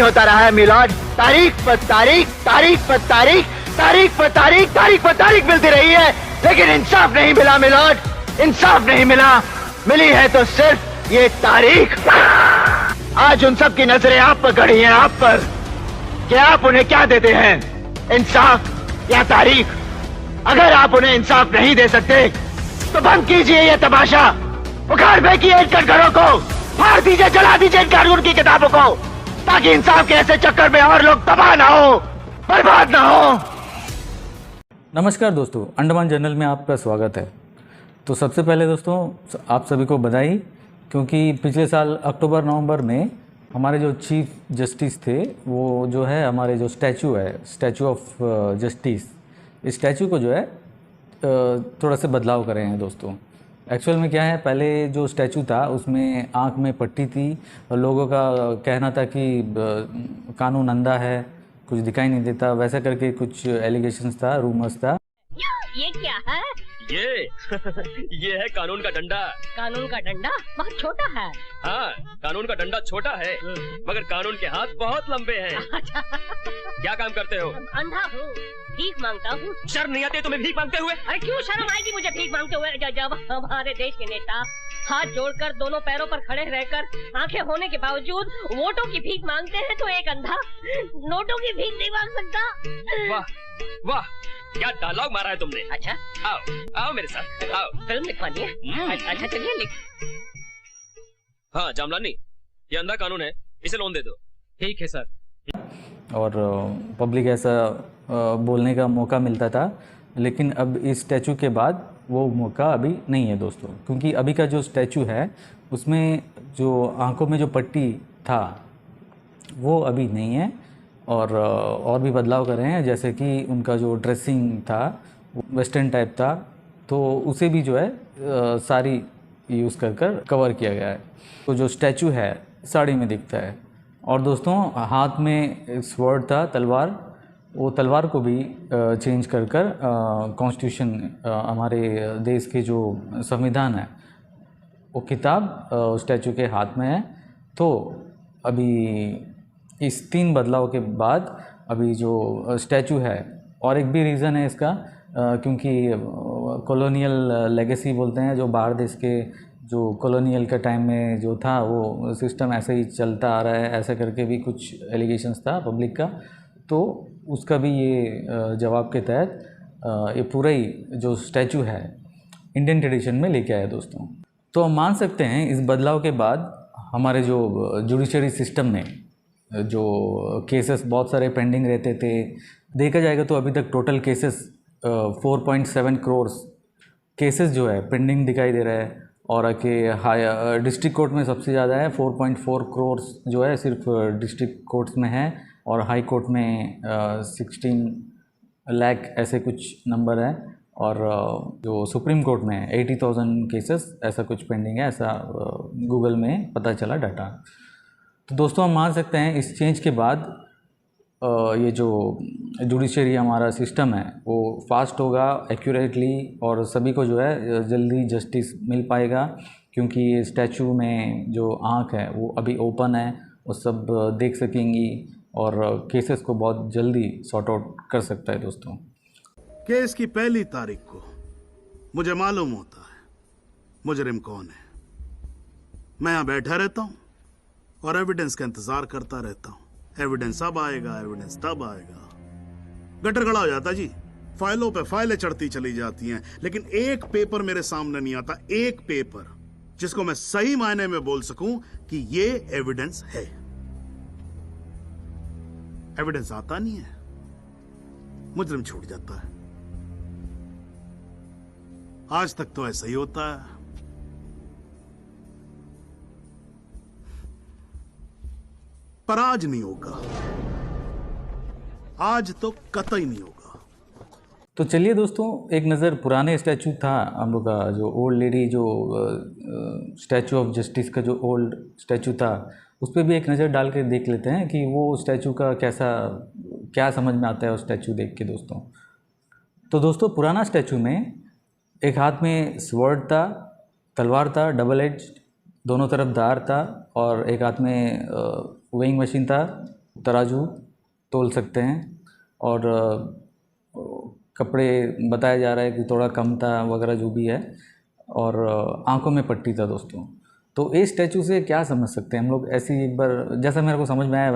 होता रहा है मिलॉर्ड। तारीख पर तारीख, तारीख पर तारीख, तारीख पर तारीख, तारीख पर तारीख मिलती रही है, लेकिन इंसाफ नहीं मिला मिलॉर्ड, इंसाफ नहीं मिला। मिली है तो सिर्फ ये तारीख। आज उन सब की नजरें आप पर गड़ी हैं, आप पर, कि आप उन्हें क्या देते हैं, इंसाफ या तारीख। अगर आप उन्हें इंसाफ नहीं दे सकते तो बंद कीजिए ये तमाशा, उखाड़ फेंकिए इन कटघरों को, फाड़ दीजिए, जला दीजिए इन कानून की किताबों को, ताकि इंसाफ के ऐसे चक्कर में और लोग तबाह ना हो, बर्बाद ना हो। नमस्कार दोस्तों, अंडमान जर्नल में आपका स्वागत है। तो सबसे पहले दोस्तों आप सभी को बधाई, क्योंकि पिछले साल अक्टूबर-नवंबर में हमारे जो चीफ जस्टिस थे, वो जो है हमारे जो स्टैचू है, स्टैचू ऑफ जस्टिस, इस स्टैचू को जो है थोड़ा सा बदलाव करे हैं दोस्तों। एक्चुअल में क्या है, पहले जो स्टैचू था उसमें आँख में पट्टी थी और लोगों का कहना था कि कानून अंधा है, कुछ दिखाई नहीं देता, वैसा करके कुछ एलिगेशंस था, रूमर्स था। ये क्या है? ये है कानून का डंडा। कानून का डंडा बहुत छोटा है। हाँ, कानून का डंडा छोटा है, मगर कानून के हाथ बहुत लंबे हैं। क्या काम करते हो? अंधा हूँ, भीख मांगता हूँ। शर्म नहीं आती तुम्हें भीख मांगते हुए? अरे क्यों शर्म आएगी मुझे भीख मांगते हुए, जब हमारे देश के नेता हाथ जोड़कर दोनों पैरों पर खड़े रहकर आंखें होने के बावजूद वोटों की भीख मांगते हैं, तो एक अंधा नोटों की भीख नहीं मांग सकता। वाह वाह, क्या डायलॉग मारा है तुमने। अच्छा, आओ आओ मेरे साथ, आओ। फिल्म लिखवानी है? अच्छा चलिए लिख। हाँ जामलानी, ये अंधा कानून है, इसे लोन दे दो। ठीक है सर। और पब्लिक ऐसा बोलने का मौका मिलता था, लेकिन अब इस स्टैचू के बाद वो मौका अभी नहीं है दोस्तों, क्योंकि अभी का जो स्टैचू है उसमें जो आंखों में जो पट्टी था वो अभी नहीं है, और भी बदलाव कर रहे हैं, जैसे कि उनका जो ड्रेसिंग था वेस्टर्न टाइप था, तो उसे भी जो है साड़ी यूज़ कर कवर किया गया है। तो जो स्टैचू है साड़ी में दिखता है। और दोस्तों हाथ में एक स्वॉर्ड था, तलवार, वो तलवार को भी चेंज कर कॉन्स्टिट्यूशन, हमारे देश के जो संविधान है, वो किताब स्टैचू के हाथ में है। तो अभी इस 3 बदलाव के बाद अभी जो स्टैचू है, और एक भी रीज़न है इसका, क्योंकि कॉलोनियल लेगेसी बोलते हैं, जो बाहर देश के जो कॉलोनियल का टाइम में जो था वो सिस्टम ऐसे ही चलता आ रहा है, ऐसा करके भी कुछ एलिगेशंस था पब्लिक का। तो उसका भी ये जवाब के तहत ये पूरा ही जो स्टैचू है इंडियन ट्रेडिशन में लेके आया दोस्तों। तो हम मान सकते हैं इस बदलाव के बाद हमारे जो जुडिशरी सिस्टम में जो केसेस बहुत सारे पेंडिंग रहते थे, देखा जाएगा तो अभी तक टोटल केसेस 4.7 करोड़ केसेस जो है पेंडिंग दिखाई दे रहा है, और कि डिस्ट्रिक्ट कोर्ट में सबसे ज़्यादा है, 4.4 करोड़ जो है सिर्फ डिस्ट्रिक्ट कोर्ट्स में है, और हाई कोर्ट में 16 लाख ऐसे कुछ नंबर है, और जो सुप्रीम कोर्ट में 80,000 केसेस ऐसा कुछ पेंडिंग है, ऐसा गूगल में पता चला डाटा। तो दोस्तों हम मान सकते हैं इस चेंज के बाद ये जो जुडिशरी हमारा सिस्टम है वो फास्ट होगा, एक्यूरेटली, और सभी को जो है जल्दी जस्टिस मिल पाएगा, क्योंकि स्टैचू में जो आँख है वो अभी ओपन है, वो सब देख सकेंगी, और केसेस को बहुत जल्दी सॉर्ट आउट कर सकता है दोस्तों। केस की पहली तारीख को मुझे मालूम होता है मुजरिम कौन है। मैं यहां बैठा रहता हूं और एविडेंस का इंतजार करता रहता हूं। एविडेंस अब आएगा, एविडेंस तब आएगा। गटर खड़ा हो जाता जी, फाइलों पे फाइलें चढ़ती चली जाती हैं, लेकिन एक पेपर मेरे सामने नहीं आता, एक पेपर जिसको मैं सही मायने में बोल सकूं कि ये एविडेंस है। एविडेंस आता नहीं है, मुजरिम छूट जाता है। आज तक तो ऐसा ही होता है। पर आज नहीं होगा, आज तो कतई नहीं होगा। तो चलिए दोस्तों एक नज़र पुराने स्टैचू था हम लोग का, जो ओल्ड लेडी, जो स्टैचू ऑफ जस्टिस का जो ओल्ड स्टैचू था, उस पर भी एक नज़र डाल के देख लेते हैं कि वो स्टैचू का क्या समझ में आता है उस स्टैचू देख के दोस्तों। तो दोस्तों पुराना स्टैचू में एक हाथ में स्वॉर्ड था, तलवार था, डबल एज, दोनों तरफ धार था, और एक हाथ में वेइंग मशीन था, तराजू तोल सकते हैं और कपड़े बताया जा रहा है कि थोड़ा कम था वगैरह जो भी है, और आंखों में पट्टी था दोस्तों। तो इस स्टैचू से क्या समझ सकते हैं हम लोग, ऐसी एक बार जैसा मेरे को समझ में आया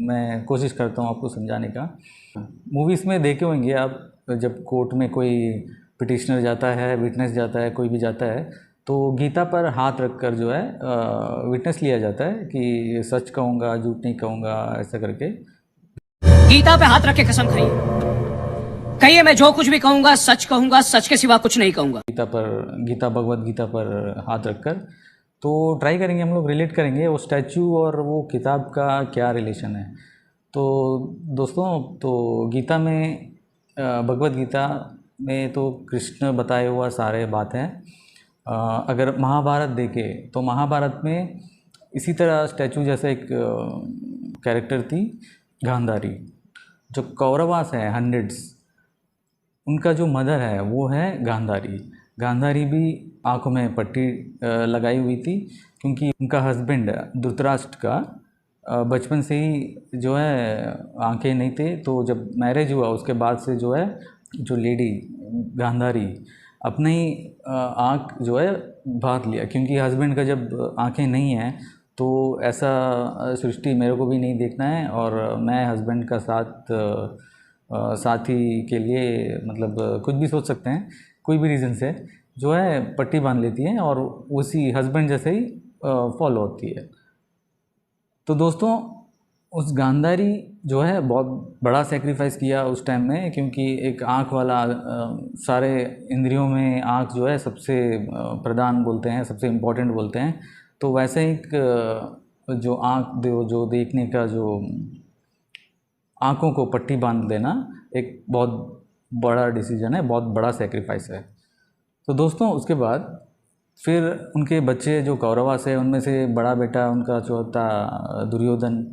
मैं कोशिश करता हूँ आपको समझाने का। मूवीज़ में देखे होंगे आप, जब कोर्ट में कोई पिटिशनर जाता है, विटनेस जाता है, कोई भी जाता है, तो गीता पर हाथ रखकर जो है विटनेस लिया जाता है कि सच कहूँगा, झूठ नहीं कहूँगा, ऐसा करके। गीता पे हाथ रख के कसम खाइए, कहिए मैं जो कुछ भी कहूंगा सच के सिवा कुछ नहीं कहूंगा। गीता भगवत गीता पर हाथ रखकर तो ट्राई करेंगे हम लोग, रिलेट करेंगे वो स्टैचू और वो किताब का क्या रिलेशन है। तो दोस्तों, तो गीता में, भगवत गीता में तो कृष्ण बताए हुआ सारे बात हैं। अगर महाभारत देखें तो महाभारत में इसी तरह स्टैचू जैसा एक कैरेक्टर थी, गांधारी। जो कौरवास है हंड्रेड्स, उनका जो मदर है वो है गांधारी। गांधारी भी आँखों में पट्टी लगाई हुई थी, क्योंकि उनका हस्बैंड धृतराष्ट्र का बचपन से ही जो है आंखें नहीं थे। तो जब मैरिज हुआ उसके बाद से जो है जो लेडी गांधारी अपने ही आँख जो है बांध लिया, क्योंकि हस्बैंड का जब आंखें नहीं हैं तो ऐसा सृष्टि मेरे को भी नहीं देखना है, और मैं हस्बैंड का साथी के लिए मतलब कुछ भी सोच सकते हैं, कोई भी रीज़न से जो है पट्टी बांध लेती है और उसी हस्बैंड जैसे ही फॉलो होती है। तो दोस्तों, उस गांधारी जो है बहुत बड़ा सेक्रीफाइस किया उस टाइम में, क्योंकि एक आँख वाला, सारे इंद्रियों में आँख जो है सबसे प्रधान बोलते हैं, सबसे इम्पोर्टेंट बोलते हैं। तो वैसे एक जो आँख जो देखने का, जो आँखों को पट्टी बांध देना एक बहुत बड़ा डिसीजन है, बहुत बड़ा सेक्रीफाइस है। तो दोस्तों, उसके बाद फिर उनके बच्चे जो कौरवास है, उनमें से बड़ा बेटा उनका जो था दुर्योधन।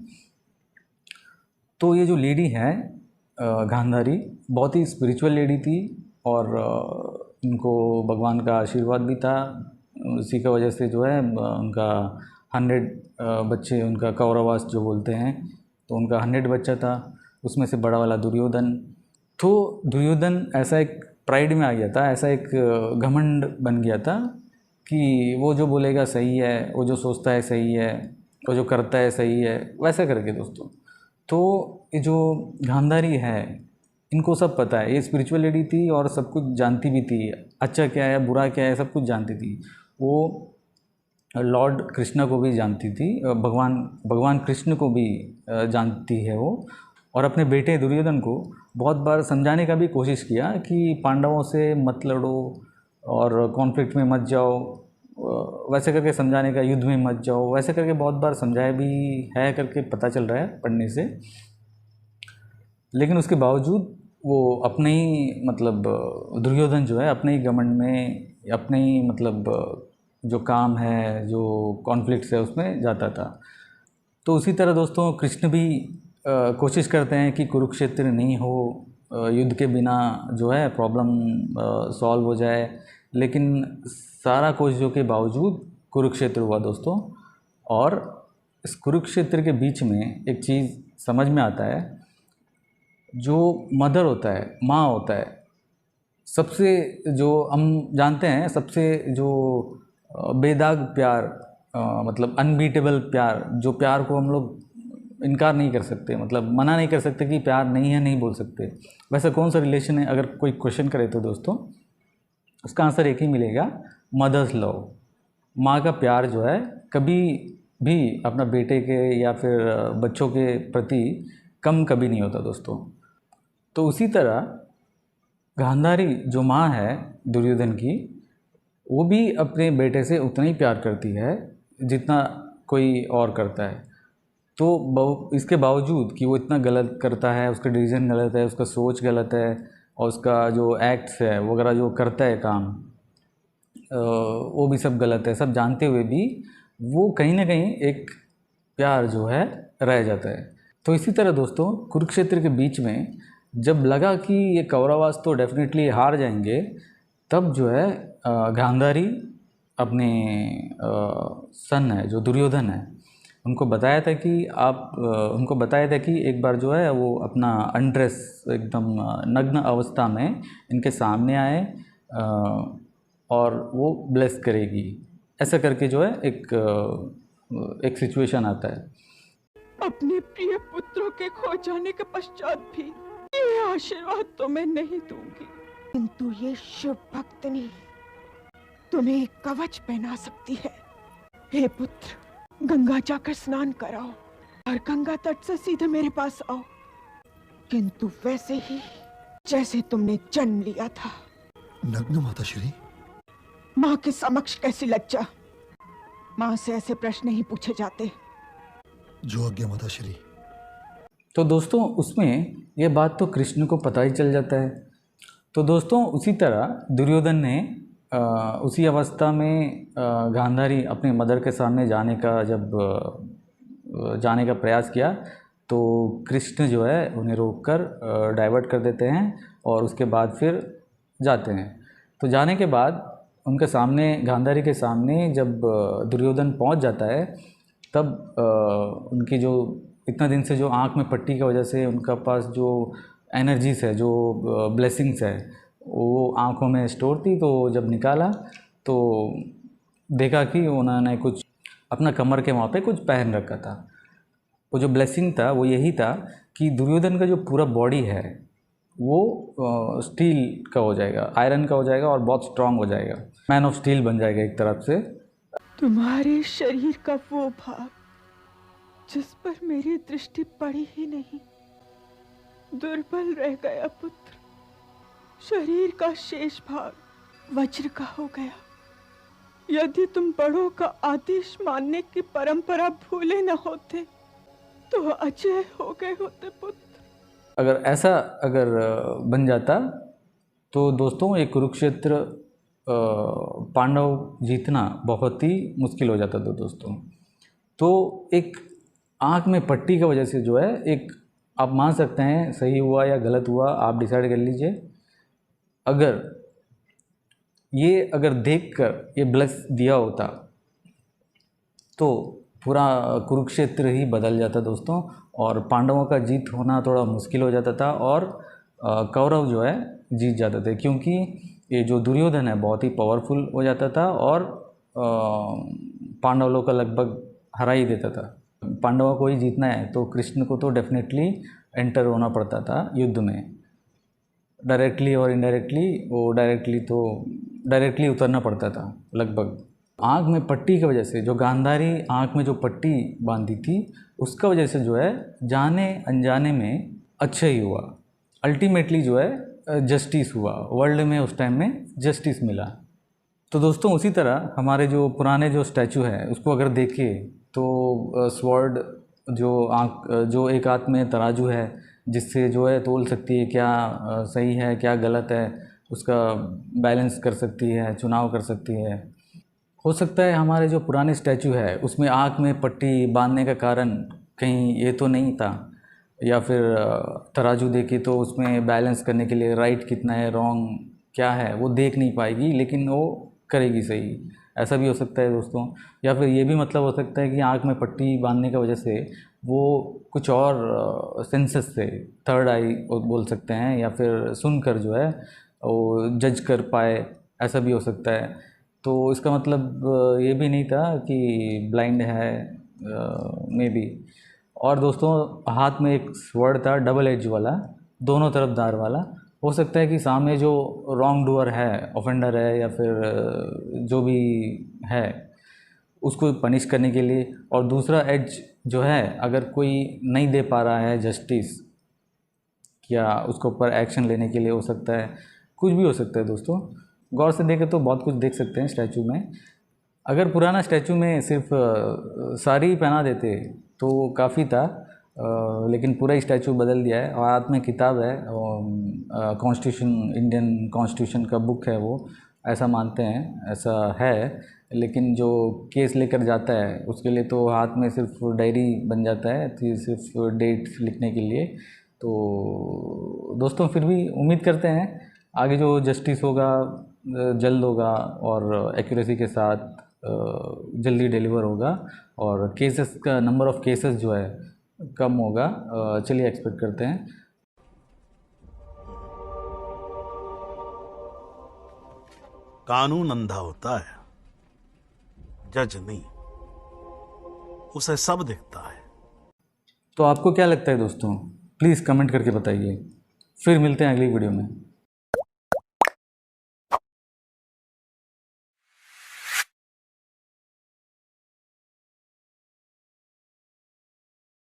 तो ये जो लेडी है गांधारी, बहुत ही स्पिरिचुअल लेडी थी, और उनको भगवान का आशीर्वाद भी था। उसी की वजह से जो है उनका 100 बच्चे, उनका कौरवास जो बोलते हैं, तो उनका 100 बच्चा था, उसमें से बड़ा वाला दुर्योधन। तो दुर्योधन ऐसा एक प्राइड में आ गया था, ऐसा एक घमंड बन गया था कि वो जो बोलेगा सही है, वो जो सोचता है सही है, वो जो करता है सही है, वैसा करके दोस्तों। तो ये जो गांधारी है, इनको सब पता है, ये स्पिरिचुअल लेडी थी और सब कुछ जानती भी थी, अच्छा क्या है बुरा क्या है सब कुछ जानती थी। वो लॉर्ड कृष्ण को भी जानती थी, भगवान कृष्ण को भी जानती है वो, और अपने बेटे दुर्योधन को बहुत बार समझाने का भी कोशिश किया कि पांडवों से मत लड़ो और कॉन्फ्लिक्ट में मत जाओ, वैसे करके समझाने का, युद्ध में मत जाओ, वैसे करके बहुत बार समझाया भी है करके पता चल रहा है पढ़ने से। लेकिन उसके बावजूद वो अपने ही मतलब दुर्योधन जो है अपने ही घमंड में, अपने ही मतलब जो काम है, जो कॉन्फ्लिक्ट्स है, उसमें जाता था। तो उसी तरह दोस्तों, कृष्ण भी कोशिश करते हैं कि कुरुक्षेत्र नहीं हो, युद्ध के बिना जो है प्रॉब्लम सॉल्व हो जाए। लेकिन सारा कोशिशों के बावजूद कुरुक्षेत्र हुआ दोस्तों, और इस कुरुक्षेत्र के बीच में एक चीज़ समझ में आता है, जो मदर होता है, माँ होता है, सबसे जो हम जानते हैं, सबसे जो बेदाग प्यार, मतलब अनबीटेबल प्यार, जो प्यार को हम लोग इनकार नहीं कर सकते, मतलब मना नहीं कर सकते कि प्यार नहीं है, नहीं बोल सकते। वैसा कौन सा रिलेशन है, अगर कोई क्वेश्चन करे तो दोस्तों उसका आंसर एक ही मिलेगा, मदर्स लव। माँ का प्यार जो है कभी भी अपना बेटे के या फिर बच्चों के प्रति कम कभी नहीं होता दोस्तों। तो उसी तरह गांधारी जो माँ है दुर्योधन की, वो भी अपने बेटे से उतना ही प्यार करती है जितना कोई और करता है। तो इसके बावजूद कि वो इतना गलत करता है, उसका डिसीजन गलत है, उसका सोच गलत है, और उसका जो एक्ट्स है वगैरह जो करता है काम, वो भी सब गलत है, सब जानते हुए भी वो कहीं ना कहीं एक प्यार जो है रह जाता है। तो इसी तरह दोस्तों, कुरुक्षेत्र के बीच में जब लगा कि ये कौरवास तो डेफिनेटली हार जाएंगे, तब जो है गांधारी अपने सन है जो दुर्योधन है, उनको बताया था कि उनको बताया था कि एक बार जो है वो अपना अनड्रेस एकदम नग्न अवस्था में इनके सामने आए और वो ब्लेस करेगी, ऐसा करके जो है एक सिचुएशन आता है। अपने प्रिय पुत्रों के खो जाने के पश्चात भी ये आशीर्वाद तो मैं नहीं दूंगी, किंतु ये शुभ भक्तनी तुम्हें एक कवच पहना सकती है। हे पुत्र, गंगा जाकर स्नान कराओ और गंगा तट से सीधे मेरे पास आओ, किंतु वैसे ही जैसे तुमने जन्म लिया था। नग्न माता श्री? माँ के समक्ष कैसी लज्जा, माँ से ऐसे प्रश्न नहीं पूछे जाते। जो आज्ञा माता श्री। तो दोस्तों उसमें ये बात तो कृष्ण को पता ही चल जाता है। तो दोस्तों उसी तरह दुर्योधन ने उसी अवस्था में गांधारी अपने मदर के सामने जाने का प्रयास किया, तो कृष्ण जो है उन्हें रोककर डाइवर्ट कर देते हैं और उसके बाद फिर जाते हैं। तो जाने के बाद उनके सामने, गांधारी के सामने जब दुर्योधन पहुंच जाता है, तब उनकी जो इतना दिन से जो आँख में पट्टी की वजह से उनका पास जो एनर्जीज है, जो ब्लेसिंग्स है, वो आँखों में स्टोर थी। तो जब निकाला तो देखा कि उन्होंने कुछ अपना कमर के वहाँ पे कुछ पहन रखा था। वो जो ब्लेसिंग था वो यही था कि दुर्योधन का जो पूरा बॉडी है वो स्टील का हो जाएगा, आयरन का हो जाएगा और बहुत स्ट्रांग हो जाएगा, मैन ऑफ स्टील बन जाएगा एक तरफ से। तुम्हारे शरीर का वो भाग जिस पर मेरी दृष्टि पड़ी ही नहीं, दुर्बल रह गया पुत्र। शरीर का शेष भाग वज्र का हो गया। यदि तुम बड़ों का आदेश मानने की परंपरा भूले न होते तो अजय हो गए होते पुत्र। अगर बन जाता तो दोस्तों ये कुरुक्षेत्र पांडव जीतना बहुत ही मुश्किल हो जाता था दोस्तों। तो एक आँख में पट्टी की वजह से जो है, एक आप मान सकते हैं सही हुआ या गलत हुआ, आप डिसाइड कर लीजिए। अगर देखकर ये ब्लेस दिया होता तो पूरा कुरुक्षेत्र ही बदल जाता दोस्तों, और पांडवों का जीत होना थोड़ा मुश्किल हो जाता था और कौरव जो है जीत जाते थे, क्योंकि ये जो दुर्योधन है बहुत ही पावरफुल हो जाता था और पांडव लोग का लगभग हरा ही देता था। पांडवों को ही जीतना है तो कृष्ण को तो डेफिनेटली एंटर होना पड़ता था युद्ध में, डायरेक्टली और इनडायरेक्टली। वो डायरेक्टली उतरना पड़ता था लगभग। आँख में पट्टी की वजह से, जो गांधारी आँख में जो पट्टी बांधी थी उसका वजह से जो है जाने अनजाने में अच्छा ही हुआ। अल्टीमेटली जो है जस्टिस हुआ, वर्ल्ड में उस टाइम में जस्टिस मिला। तो दोस्तों उसी तरह हमारे जो पुराने जो स्टैचू है उसको अगर देखें तो स्वॉर्ड जो एक हाथ में तराजू है जिससे जो है तोल सकती है क्या सही है क्या गलत है, उसका बैलेंस कर सकती है, चुनाव कर सकती है। हो सकता है हमारे जो पुराने स्टैचू है उसमें आँख में पट्टी बांधने का कारण कहीं ये तो नहीं था, या फिर तराजू देखी तो उसमें बैलेंस करने के लिए राइट कितना है रॉन्ग क्या है वो देख नहीं पाएगी, लेकिन वो करेगी सही, ऐसा भी हो सकता है दोस्तों। या फिर ये भी मतलब हो सकता है कि आँख में पट्टी बांधने की वजह से वो कुछ और सेंसेस से, थर्ड आई बोल सकते हैं, या फिर सुनकर जो है वो जज कर पाए, ऐसा भी हो सकता है। तो इसका मतलब ये भी नहीं था कि ब्लाइंड है मे बी। और दोस्तों हाथ में एक स्वॉर्ड था डबल एज वाला, दोनों तरफ धार वाला। हो सकता है कि सामने जो रॉन्ग डूअर है, ऑफेंडर है, या फिर जो भी है उसको पनिश करने के लिए, और दूसरा एज जो है अगर कोई नहीं दे पा रहा है जस्टिस या उसके ऊपर एक्शन लेने के लिए, हो सकता है कुछ भी हो सकता है दोस्तों। गौर से देखें तो बहुत कुछ देख सकते हैं स्टैचू में। अगर पुराना स्टैचू में सिर्फ साड़ी पहना देते तो काफ़ी था, लेकिन पूरा ही स्टैचू बदल दिया है। और हाथ में किताब है, कॉन्स्टिट्यूशन, इंडियन कॉन्स्टिट्यूशन का बुक है वो, ऐसा मानते हैं, ऐसा है। लेकिन जो केस लेकर जाता है उसके लिए तो हाथ में सिर्फ डायरी बन जाता है, तो सिर्फ डेट लिखने के लिए। तो दोस्तों फिर भी उम्मीद करते हैं आगे जो जस्टिस होगा जल्द होगा और एक्यूरेसी के साथ जल्दी डिलीवर होगा और केसेस का नंबर ऑफ़ केसेस जो है कम होगा। चलिए एक्सपेक्ट करते हैं। कानून अंधा होता है, जज नहीं, उसे सब दिखता है। तो आपको क्या लगता है दोस्तों, प्लीज़ कमेंट करके बताइए। फिर मिलते हैं अगली वीडियो में।